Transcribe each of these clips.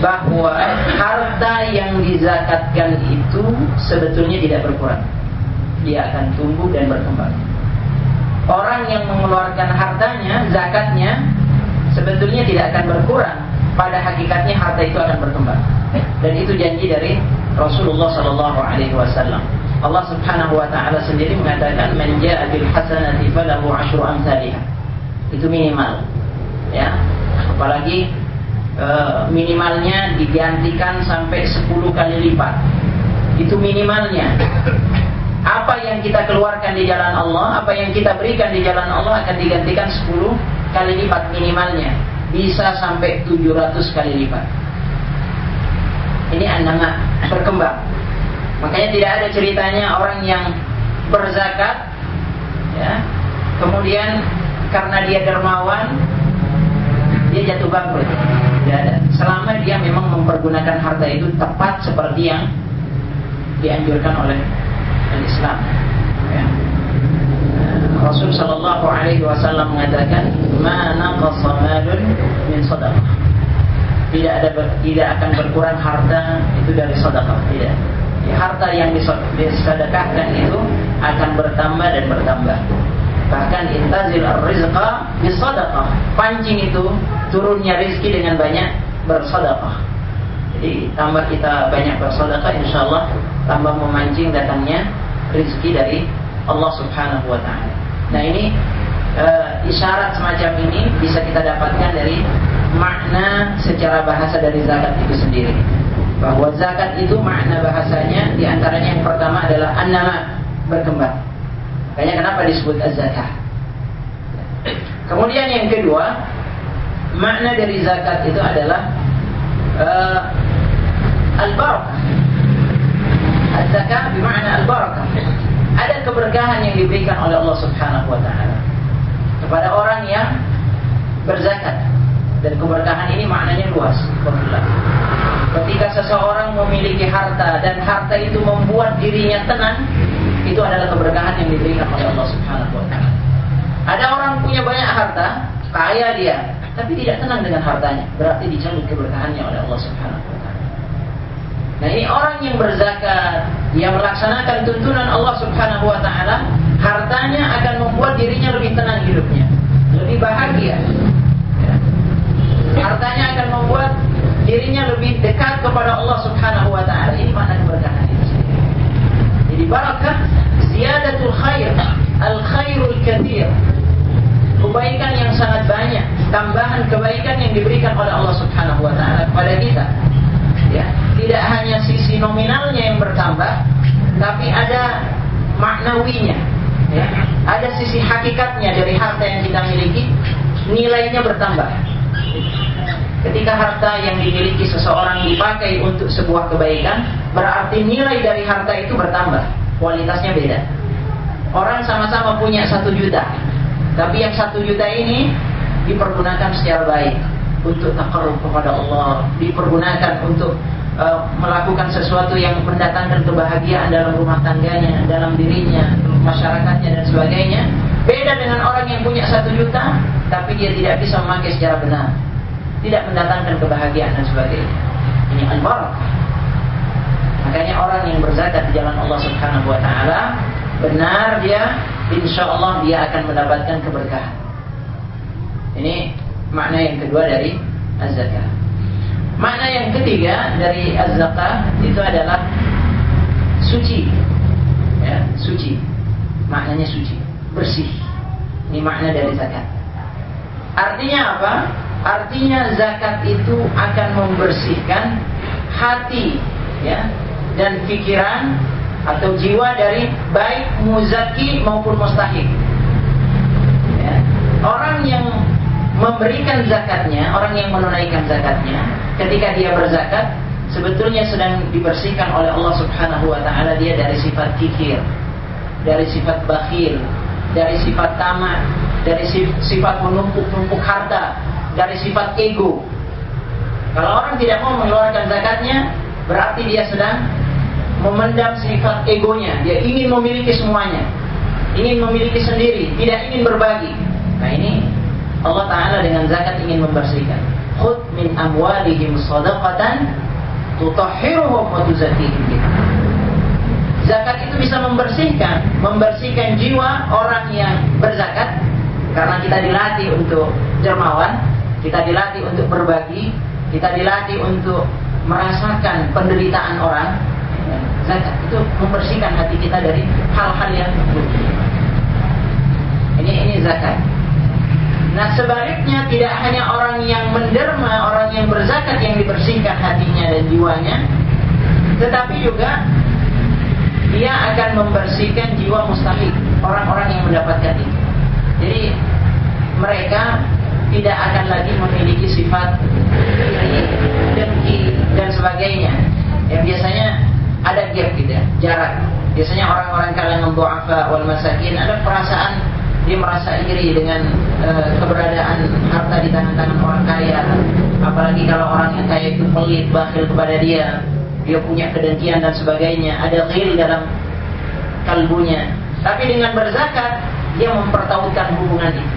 bahwa harta yang dizakatkan itu sebetulnya tidak berkurang. Dia akan tumbuh dan berkembang. Orang yang mengeluarkan hartanya, zakatnya, sebetulnya tidak akan berkurang. Pada hakikatnya harta itu akan berkembang. Dan itu janji dari Rasulullah SAW. Allah Subhanahu wa taala sendiri mengatakan man jaa bil hasanati falahu 'asyru amsalihha. Itu minimal. Ya. Apalagi minimalnya digantikan sampai 10 kali lipat. Itu minimalnya. Apa yang kita keluarkan di jalan Allah, apa yang kita berikan di jalan Allah akan digantikan 10 kali lipat minimalnya. Bisa sampai 700 kali lipat. Ini an-nama, berkembang. Makanya tidak ada ceritanya orang yang berzakat, ya, kemudian karena dia dermawan, dia jatuh bangkrut. Tidak ada. Selama dia memang mempergunakan harta itu tepat seperti yang dianjurkan oleh Islam. Ya. Rasul sallallahu alaihi wasallam mengatakan, "Ma naqasa malun min shadaqah." Tidak akan berkurang harta itu dari sedekah, tidak. Ya, harta yang disedekahkan itu akan bertambah dan bertambah. Bahkan intazil ar-rizqa bisadaqah. Pancing itu turunnya rezeki dengan banyak bersedekah. Jadi tambah kita banyak bersedekah, insyaallah tambah memancing datangnya rezeki dari Allah Subhanahu wa taala. Nah, ini isyarat semacam ini bisa kita dapatkan dari makna secara bahasa dari zakat itu sendiri. Bahwa zakat itu makna bahasanya diantaranya yang pertama adalah an-nama, berkembang. Makanya kenapa disebut az-zakah. Kemudian yang kedua, makna dari zakat itu adalah al-barakah. Az-zakah bermakna al-barakah. Ada keberkahan yang diberikan oleh Allah Subhanahu wa taala kepada orang yang berzakat. Dan keberkahan ini maknanya luas. Ketika seseorang memiliki harta dan harta itu membuat dirinya tenang, itu adalah keberkahan yang diberikan oleh Allah Subhanahu wa taala. Ada orang punya banyak harta, kaya dia, tapi tidak tenang dengan hartanya, berarti dicabut keberkahannya oleh Allah Subhanahu wa taala. Nah, ini orang yang berzakat, yang melaksanakan tuntunan Allah Subhanahu wa taala, hartanya akan membuat dirinya lebih tenang hidupnya, lebih bahagia. Hartanya akan membuat dirinya lebih dekat kepada Allah Subhanahu wa taala. Ini makna keberkahan itu. Jadi barakah ziyadatul khair, al-khairul katsir. Kebaikan yang sangat banyak, tambahan kebaikan yang diberikan oleh Allah Subhanahu wa taala kepada kita. Ya, tidak hanya sisi nominalnya yang bertambah, tapi ada maknawinya. Ya, ada sisi hakikatnya dari harta yang kita miliki, nilainya bertambah. Ketika harta yang dimiliki seseorang dipakai untuk sebuah kebaikan, berarti nilai dari harta itu bertambah, kualitasnya beda. Orang sama-sama punya 1 juta, tapi yang 1 juta ini dipergunakan secara baik untuk taqarrub kepada Allah, dipergunakan untuk melakukan sesuatu yang mendatangkan kebahagiaan dalam rumah tangganya, dalam dirinya, masyarakatnya dan sebagainya. Beda dengan orang yang punya 1 juta, tapi dia tidak bisa memakai secara benar, tidak mendatangkan kebahagiaan dan sebagainya. Ini al-barakah. Makanya orang yang berzakat di jalan Allah Subhanahu wa taala, benar dia, insyaallah dia akan mendapatkan keberkahan. Ini makna yang kedua dari az-zakah. Makna yang ketiga dari az-zakah itu adalah suci. Ya, suci. Maknanya suci, bersih. Ini makna dari zakat. Artinya apa? Artinya zakat itu akan membersihkan hati, ya, dan pikiran atau jiwa dari baik muzaki maupun mustahik. Ya. Orang yang memberikan zakatnya, orang yang menunaikan zakatnya, ketika dia berzakat, sebetulnya sedang dibersihkan oleh Allah Subhanahu wa taala dia dari sifat kikir, dari sifat bakhil, dari sifat tamak, dari sifat menumpuk-numpuk harta, dari sifat ego. Kalau orang tidak mau mengeluarkan zakatnya, berarti dia sedang memendam sifat egonya. Dia ingin memiliki semuanya, ingin memiliki sendiri, tidak ingin berbagi. Nah, ini Allah Ta'ala dengan zakat ingin membersihkan. Khudh min amwalihim shadaqatan tutahhiruhum wa tuzakkihim biha. Zakat itu bisa membersihkan jiwa orang yang berzakat, karena kita dilatih untuk dermawan, kita dilatih untuk berbagi, kita dilatih untuk merasakan penderitaan orang. Zakat itu membersihkan hati kita dari hal-hal yang buruk. Ini zakat. Nah, sebaliknya tidak hanya orang yang menderma, orang yang berzakat yang dibersihkan hatinya dan jiwanya, tetapi juga dia akan membersihkan jiwa mustahik, orang-orang yang mendapatkan itu. Jadi mereka tidak akan lagi memiliki sifat iri, dengki dan sebagainya. Yang biasanya ada gap gitu ya, jarak. Biasanya orang-orang kalangan du'afa wal masakin ada perasaan dia merasa iri dengan keberadaan harta di tangan-tangan orang kaya. Apalagi kalau orang yang kaya itu pelit, bakhil kepada dia punya kedengkian dan sebagainya. Ada ghil dalam kalbunya. Tapi dengan berzakat dia mempertautkan hubungan itu.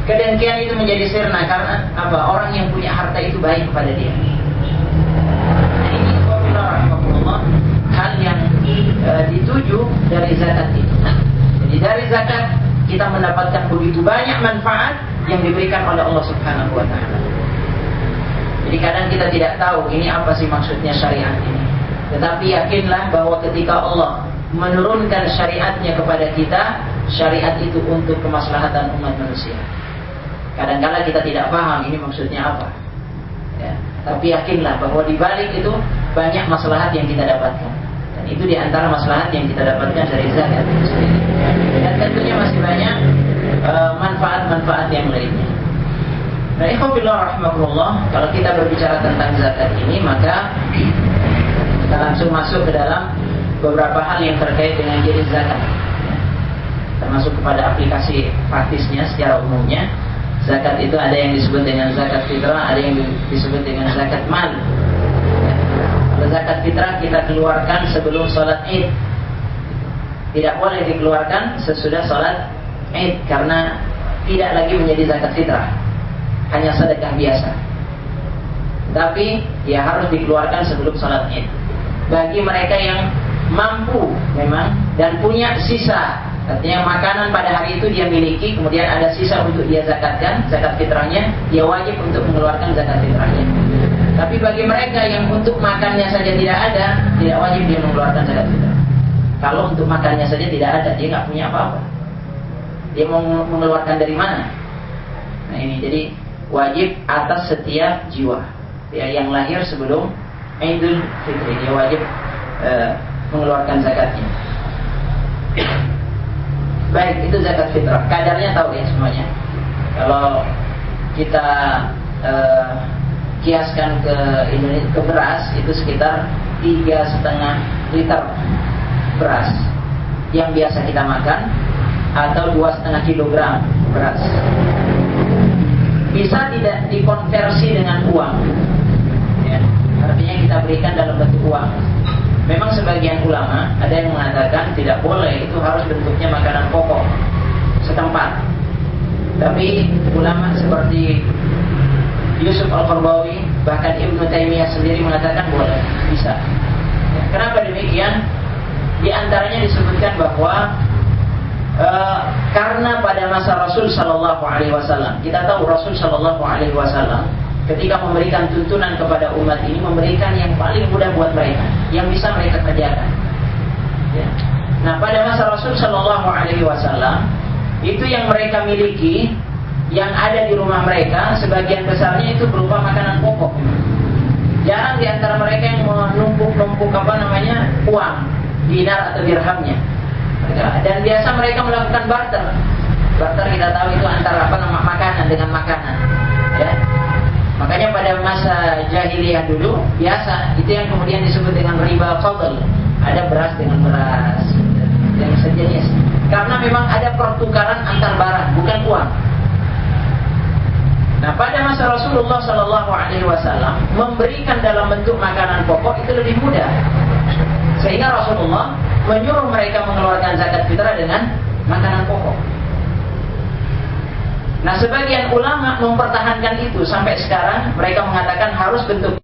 Kedengkian itu menjadi sirna karena apa? Orang yang punya harta itu baik kepada dia. Nah, ini rahimahullah hal yang dituju dari zakat itu. Jadi dari zakat kita mendapatkan begitu banyak manfaat yang diberikan oleh Allah Subhanahu wa taala. Jadi kadang kita tidak tahu ini apa sih maksudnya syariat ini. Tetapi yakinlah bahwa ketika Allah menurunkan syariatnya kepada kita, syariat itu untuk kemaslahatan umat manusia. Kadang-kala kita tidak paham ini maksudnya apa. Ya, tapi yakinlah bahwa di balik itu banyak maslahat yang kita dapatkan. Dan itu di antara maslahat yang kita dapatkan dari zakat itu sendiri. Dan tentunya masih banyak manfaat-manfaat yang lainnya. Nah, ikhwafillah rahimakumullah, kalau kita berbicara tentang zakat ini, maka kita langsung masuk ke dalam beberapa hal yang terkait dengan jenis zakat. Termasuk kepada aplikasi praktisnya secara umumnya. Zakat itu ada yang disebut dengan zakat fitrah, ada yang disebut dengan zakat mal. Kalau zakat fitrah kita keluarkan sebelum sholat Id. Tidak boleh dikeluarkan sesudah sholat Id karena tidak lagi menjadi zakat fitrah, hanya sedekah biasa. Tapi dia harus dikeluarkan sebelum sholat Id. Bagi mereka yang mampu memang dan punya sisa, artinya makanan pada hari itu dia miliki, kemudian ada sisa untuk dia zakatkan, zakat fitrahnya, dia wajib untuk mengeluarkan zakat fitrahnya. Tapi bagi mereka yang untuk makannya saja tidak ada, tidak wajib dia mengeluarkan zakat fitrah. Kalau untuk makannya saja tidak ada, dia nggak punya apa-apa, dia mau mengeluarkan dari mana? Nah ini jadi wajib atas setiap jiwa ya, yang lahir sebelum Idul Fitri, dia wajib mengeluarkan zakatnya. Baik, itu zakat fitrah. Kadarnya tahu ya semuanya. Kalau kita kiaskan ke Indonesia, ke beras itu sekitar 3,5 liter beras yang biasa kita makan, atau 2,5 kilogram beras. Bisa tidak dikonversi dengan uang ya, artinya kita berikan dalam bentuk uang. Memang sebagian ulama ada yang mengatakan tidak boleh, itu harus bentuknya makanan pokok setempat. Tapi ulama seperti Yusuf Al-Qaradawi, bahkan Ibnu Taimiyah sendiri mengatakan boleh, bisa. Kenapa demikian? Di antaranya disebutkan bahwa karena pada masa Rasul Sallallahu Alaihi Wasallam, kita tahu Rasul Sallallahu Alaihi Wasallam ketika memberikan tuntunan kepada umat ini, memberikan yang paling mudah buat mereka, yang bisa mereka kerjakan. Ya. Nah, pada masa Rasul Sallallahu Alaihi Wasallam itu yang mereka miliki, yang ada di rumah mereka, sebagian besarnya itu berupa makanan pokok. Jarang di antara mereka yang menumpuk-numpuk uang, dinar atau dirhamnya. Dan biasa mereka melakukan barter. Barter kita tahu itu antara makanan dengan makanan. Ya. Makanya pada masa jahiliyah dulu biasa itu yang kemudian disebut dengan riba fadl. Ada beras dengan beras yang sejenis. Karena memang ada pertukaran antar barang, bukan uang. Nah, pada masa Rasulullah Sallallahu Alaihi Wasallam memberikan dalam bentuk makanan pokok itu lebih mudah, sehingga Rasulullah menyuruh mereka mengeluarkan zakat fitrah dengan makanan pokok. Nah, sebagian ulama mempertahankan itu sampai sekarang. Mereka mengatakan harus bentuk